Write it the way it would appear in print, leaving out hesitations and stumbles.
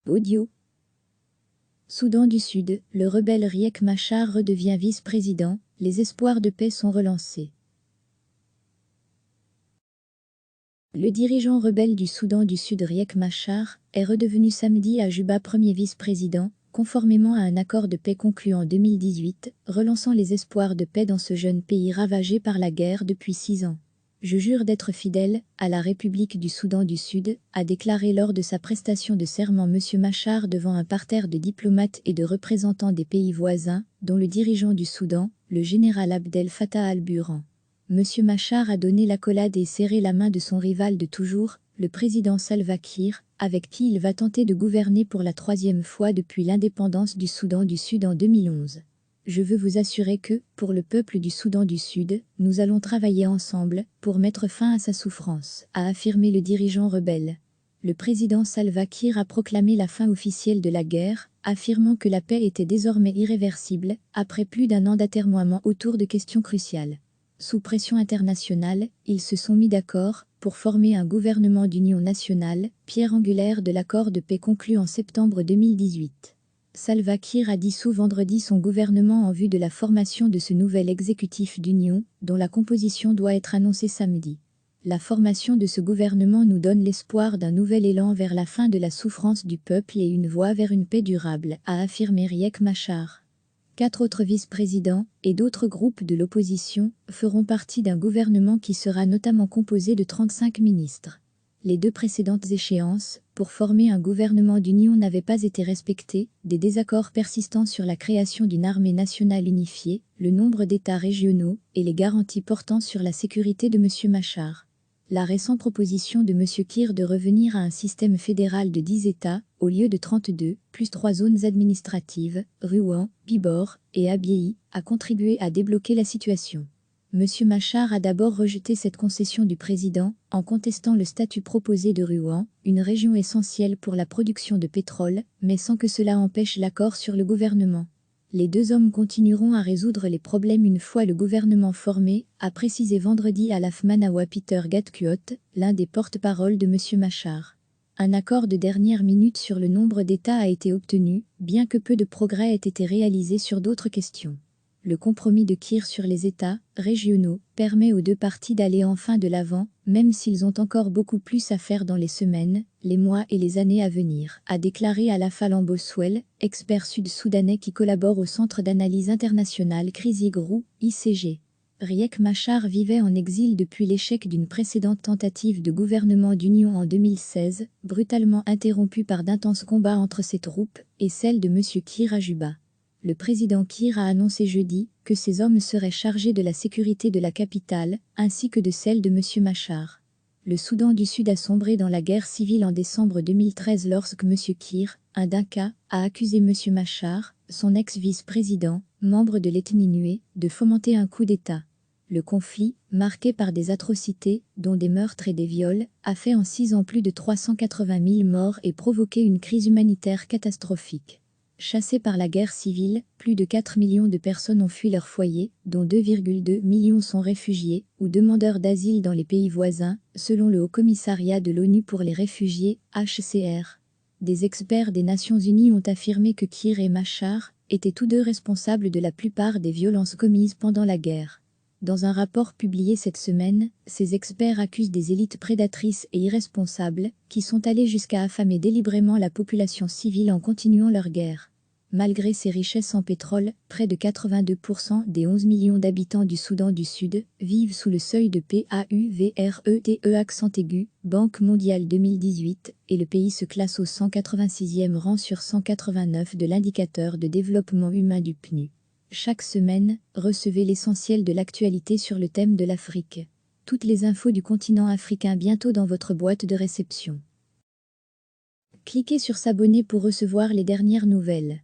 Audio. Soudan du Sud, le rebelle Riek Machar redevient vice-président, les espoirs de paix sont relancés. Le dirigeant rebelle du Soudan du Sud Riek Machar est redevenu samedi à Juba premier vice-président, conformément à un accord de paix conclu en 2018, relançant les espoirs de paix dans ce jeune pays ravagé par la guerre depuis 6 ans. Je jure d'être fidèle à la République du Soudan du Sud, a déclaré lors de sa prestation de serment M. Machar devant un parterre de diplomates et de représentants des pays voisins, dont le dirigeant du Soudan, le général Abdel Fattah al-Burhan. M. Machar a donné l'accolade et serré la main de son rival de toujours, le président Salva Kiir, avec qui il va tenter de gouverner pour la 3e fois depuis l'indépendance du Soudan du Sud en 2011. Je veux vous assurer que, pour le peuple du Soudan du Sud, nous allons travailler ensemble pour mettre fin à sa souffrance, a affirmé le dirigeant rebelle. Le président Salva Kiir a proclamé la fin officielle de la guerre, affirmant que la paix était désormais irréversible, après plus d'1 an d'atermoiement autour de questions cruciales. Sous pression internationale, ils se sont mis d'accord pour former un gouvernement d'union nationale, pierre angulaire de l'accord de paix conclu en septembre 2018. Salva Kiir a dissous vendredi son gouvernement en vue de la formation de ce nouvel exécutif d'union, dont la composition doit être annoncée samedi. La formation de ce gouvernement nous donne l'espoir d'un nouvel élan vers la fin de la souffrance du peuple et une voie vers une paix durable, a affirmé Riek Machar. 4 autres vice-présidents et d'autres groupes de l'opposition feront partie d'un gouvernement qui sera notamment composé de 35 ministres. Les 2 précédentes échéances, pour former un gouvernement d'union n'avaient pas été respectées, des désaccords persistants sur la création d'une armée nationale unifiée, le nombre d'États régionaux et les garanties portant sur la sécurité de M. Machar. La récente proposition de M. Kiir de revenir à un système fédéral de 10 États, au lieu de 32, plus 3 zones administratives, Rouen, Pibor et Abyei, a contribué à débloquer la situation. M. Machar a d'abord rejeté cette concession du président, en contestant le statut proposé de Rouen, une région essentielle pour la production de pétrole, mais sans que cela empêche l'accord sur le gouvernement. Les 2 hommes continueront à résoudre les problèmes une fois le gouvernement formé, a précisé vendredi à l'Afmanawa Peter Gatkuot, l'un des porte-paroles de M. Machar. Un accord de dernière minute sur le nombre d'États a été obtenu, bien que peu de progrès aient été réalisés sur d'autres questions. Le compromis de Kiir sur les États régionaux permet aux 2 parties d'aller enfin de l'avant, même s'ils ont encore beaucoup plus à faire dans les semaines, les mois et les années à venir, a déclaré Alpha Boswell, expert sud-soudanais qui collabore au Centre d'analyse internationale Krizigrou, ICG. Riek Machar vivait en exil depuis l'échec d'une précédente tentative de gouvernement d'union en 2016, brutalement interrompue par d'intenses combats entre ses troupes et celles de M. Kiir à Juba. Le président Kiir a annoncé jeudi que ces hommes seraient chargés de la sécurité de la capitale, ainsi que de celle de M. Machar. Le Soudan du Sud a sombré dans la guerre civile en décembre 2013 lorsque M. Kiir, un Dinka, a accusé M. Machar, son ex-vice-président, membre de l'ethnie Nué, de fomenter un coup d'État. Le conflit, marqué par des atrocités, dont des meurtres et des viols, a fait en 6 ans plus de 380 000 morts et provoqué une crise humanitaire catastrophique. Chassés par la guerre civile, plus de 4 millions de personnes ont fui leur foyer, dont 2,2 millions sont réfugiés ou demandeurs d'asile dans les pays voisins, selon le Haut-Commissariat de l'ONU pour les réfugiés, HCR. Des experts des Nations Unies ont affirmé que Kiir et Machar étaient tous 2 responsables de la plupart des violences commises pendant la guerre. Dans un rapport publié cette semaine, ces experts accusent des élites prédatrices et irresponsables, qui sont allées jusqu'à affamer délibérément la population civile en continuant leur guerre. Malgré ses richesses en pétrole, près de 82% des 11 millions d'habitants du Soudan du Sud vivent sous le seuil de PAUVRETE accent aigu, Banque mondiale 2018, et le pays se classe au 186e rang sur 189 de l'indicateur de développement humain du PNU. Chaque semaine, recevez l'essentiel de l'actualité sur le thème de l'Afrique. Toutes les infos du continent africain bientôt dans votre boîte de réception. Cliquez sur s'abonner pour recevoir les dernières nouvelles.